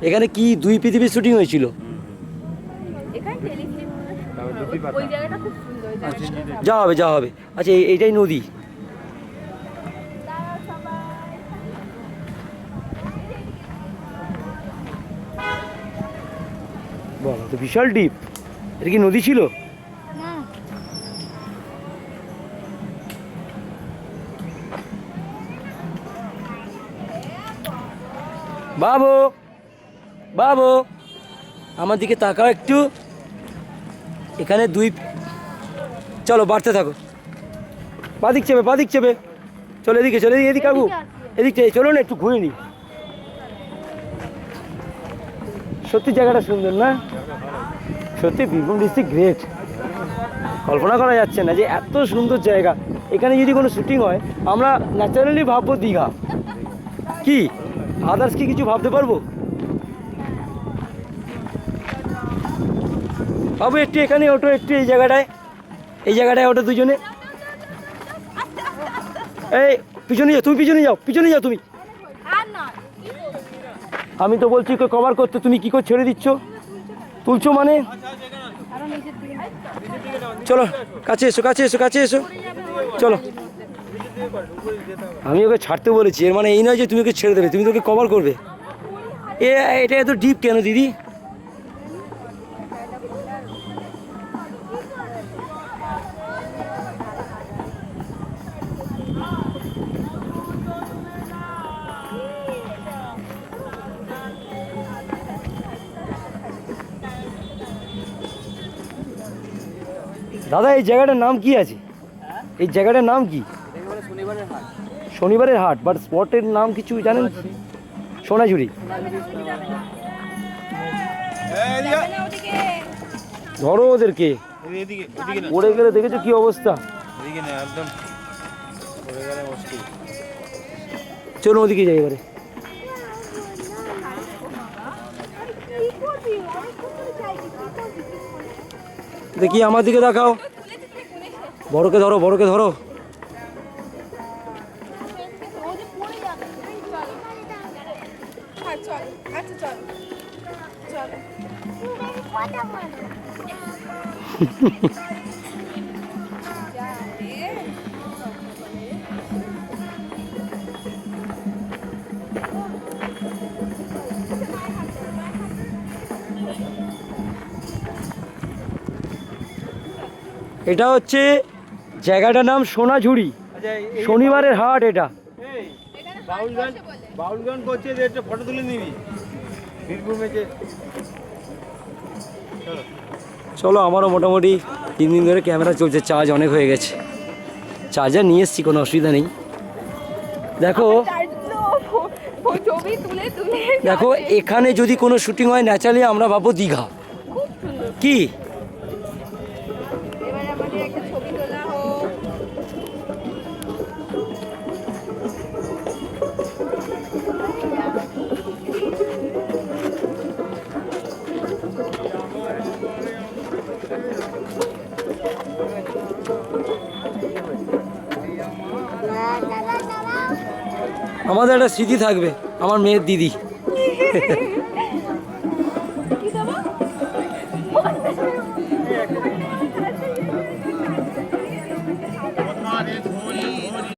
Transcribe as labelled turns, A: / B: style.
A: এখানে কি দুই পৃথিবীর শুটিং হয়েছিল? যা হবে যা হবে। আচ্ছা এইটাই নদী। বাবা তো বিশাল ডিপ। এটা কি নদী ছিল? বাবু বাবু আমার দিকে তাকাও একটু। এখানে চলো বাড়তে থাকো। বাদিক চেপে চলো এদিকে এদিকে কাকু এদিক থেকে চলো না একটু ঘুরে নি। সত্যি জায়গাটা সুন্দর না? সত্যি বীরভূম ডিস্ট্রিক্ট গ্রেট। কল্পনা করা যাচ্ছে না যে এত সুন্দর জায়গা। এখানে যদি কোনো শুটিং হয় আমরা ন্যাচারালি ভাববো দীঘা। কি আদার্স কি কিছু ভাবতে পারবো? বাবু একটু এখানে ওঠো, একটু এই জায়গাটায় ওঠো দুজনে। এই পিছনে যাও তুমি। আমি তো বলছি কভার করতে, তুমি কি করে ছেড়ে দিচ্ছ? তুলছো মানে? চলো কাছে এসো চলো। আমি ওকে ছাড়তে বলেছি, এর মানে এই নয় যে তুমি ওকে ছেড়ে দেবে, তুমি তোকে কভার করবে। এটা এত ডিপ কেন দিদি? দাদা এই জায়গাটার নাম কি আছে? এই জায়গাটার নাম কি? শনিবারের হাট। বাট স্পটের নাম কিছু জানেন? সোনাঝুরি। ধরো ওদেরকে, পড়ে গেলে দেখেছো কি অবস্থা? চলো ওদিকে যাই এবারে। দেখি আমার দিকে দেখাও। বড়কে ধরো। এটা হচ্ছে জায়গাটার নাম সোনাঝুরি। শনিবারের হাট এটা। বাউল গান করছে, একটা ফটো তুলে নিবি। চলো আমারও মোটামুটি 3 দিন ধরে ক্যামেরা চলছে, চার্জ অনেক হয়ে গেছে। চার্জার নিয়ে এসছি, কোনো অসুবিধা নেই। দেখো এখানে যদি কোনো শুটিং হয় ন্যাচারালি আমরা ভাববো দীঘা। কি আমাদের একটা স্মৃতি থাকবে, আমার মেয়ের দিদি।